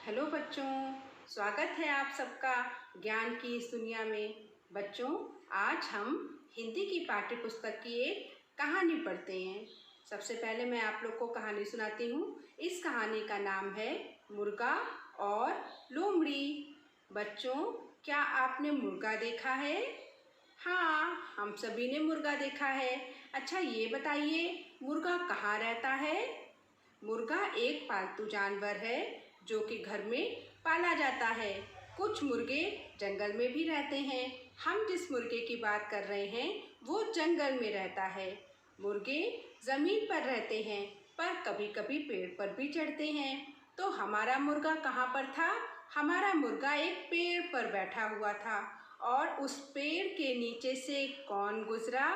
Hello बच्चों, स्वागत है आप सबका ज्ञान की इस दुनिया में। बच्चों, आज हम हिंदी की पाठ्य पुस्तक की एक कहानी पढ़ते हैं। सबसे पहले मैं आप लोग को कहानी सुनाती हूँ। इस कहानी का नाम है मुर्गा और लोमड़ी। बच्चों, क्या आपने मुर्गा देखा है? हाँ, हम सभी ने मुर्गा देखा है। अच्छा, ये बताइए मुर्गा कहाँ रहता है? मुर्गा एक पालतू जानवर है जो कि घर में पाला जाता है। कुछ मुर्गे जंगल में भी रहते हैं। हम जिस मुर्गे की बात कर रहे हैं वो जंगल में रहता है। मुर्गे ज़मीन पर रहते हैं पर कभी कभी पेड़ पर भी चढ़ते हैं। तो हमारा मुर्गा कहाँ पर था? हमारा मुर्गा एक पेड़ पर बैठा हुआ था और उस पेड़ के नीचे से कौन गुजरा?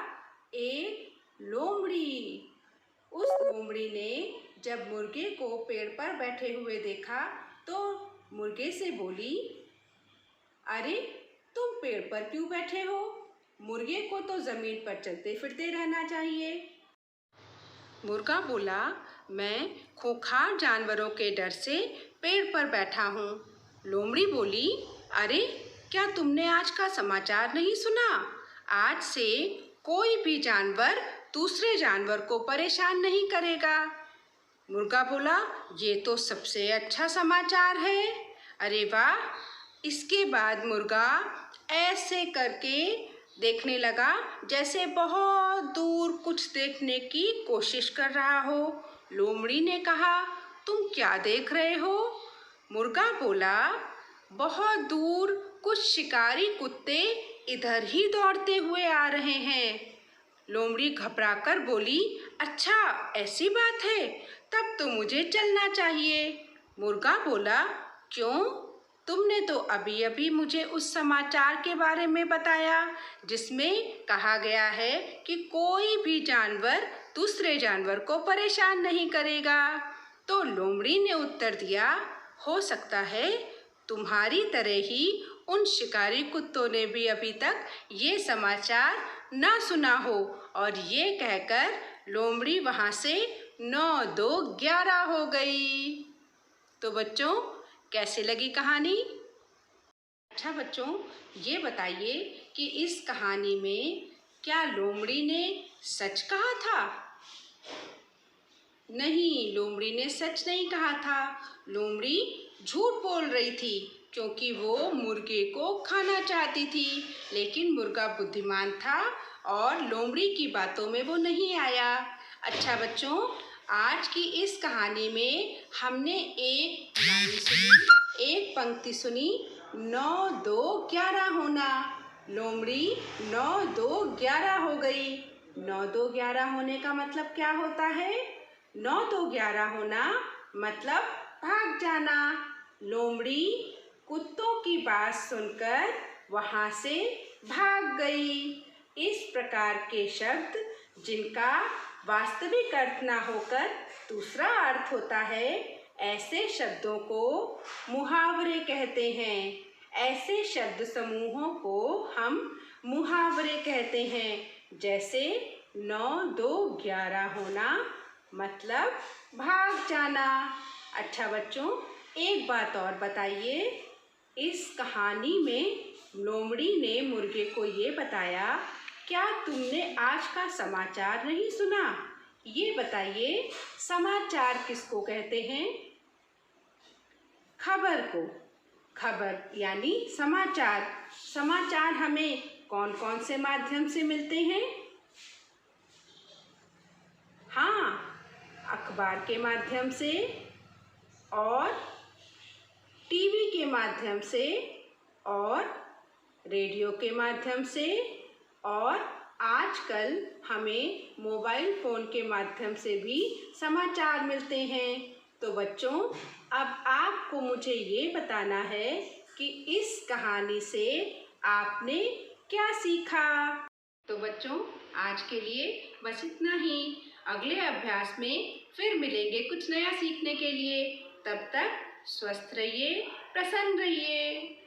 एक लोमड़ी। उस लोमड़ी ने जब मुर्गे को पेड़ पर बैठे हुए देखा तो मुर्गे से बोली, अरे तुम पेड़ पर क्यों बैठे हो? मुर्गे को तो जमीन पर चलते फिरते रहना चाहिए। मुर्गा बोला, मैं खूंखार जानवरों के डर से पेड़ पर बैठा हूँ। लोमड़ी बोली, अरे क्या तुमने आज का समाचार नहीं सुना? आज से कोई भी जानवर दूसरे जानवर को परेशान नहीं करेगा। मुर्गा बोला, ये तो सबसे अच्छा समाचार है। अरे वाह! इसके बाद मुर्गा ऐसे करके देखने लगा जैसे बहुत दूर कुछ देखने की कोशिश कर रहा हो। लोमड़ी ने कहा, तुम क्या देख रहे हो? मुर्गा बोला, बहुत दूर कुछ शिकारी कुत्ते इधर ही दौड़ते हुए आ रहे हैं। लोमड़ी घबराकर बोली, अच्छा ऐसी बात है, तब तो मुझे चलना चाहिए। मुर्गा बोला, क्यों? तुमने तो अभी अभी मुझे उस समाचार के बारे में बताया जिसमें कहा गया है कि कोई भी जानवर दूसरे जानवर को परेशान नहीं करेगा। तो लोमड़ी ने उत्तर दिया, हो सकता है तुम्हारी तरह ही उन शिकारी कुत्तों ने भी अभी तक ये समाचार ना सुना हो। और ये कहकर लोमड़ी वहाँ से 9 2 11 हो गई। तो बच्चों, कैसे लगी कहानी? अच्छा बच्चों, ये बताइए कि इस कहानी में क्या लोमड़ी ने सच कहा था? नहीं, लोमड़ी ने सच नहीं कहा था। लोमड़ी झूठ बोल रही थी क्योंकि वो मुर्गे को खाना चाहती थी। लेकिन मुर्गा बुद्धिमान था और लोमड़ी की बातों में वो नहीं आया। अच्छा बच्चों, आज की इस कहानी में हमने एक लाइन सुनी, एक पंक्ति सुनी, 9 2 11 होना। लोमड़ी 9 2 11 हो गई। 9 2 11 होने का मतलब क्या होता है? 9 2 11 होना मतलब भाग जाना। लोमड़ी कुत्तों की बात सुनकर वहाँ से भाग गई। इस प्रकार के शब्द जिनका वास्तविक अर्थ ना होकर दूसरा अर्थ होता है, ऐसे शब्दों को मुहावरे कहते हैं। ऐसे शब्द समूहों को हम मुहावरे कहते हैं। जैसे 9 2 11 होना मतलब भाग जाना। अच्छा बच्चों, एक बात और बताइए, इस कहानी में लोमड़ी ने मुर्गे को ये बताया, क्या तुमने आज का समाचार नहीं सुना? ये बताइए, समाचार किसको कहते हैं? खबर को। खबर यानी समाचार। समाचार हमें कौन कौन से माध्यम से मिलते हैं? हाँ, अखबार के माध्यम से और टीवी के माध्यम से और रेडियो के माध्यम से और आजकल हमें मोबाइल फ़ोन के माध्यम से भी समाचार मिलते हैं। तो बच्चों, अब आपको मुझे ये बताना है कि इस कहानी से आपने क्या सीखा। तो बच्चों, आज के लिए बस इतना ही। अगले अभ्यास में फिर मिलेंगे कुछ नया सीखने के लिए। तब तक स्वस्थ रहिए, प्रसन्न रहिए।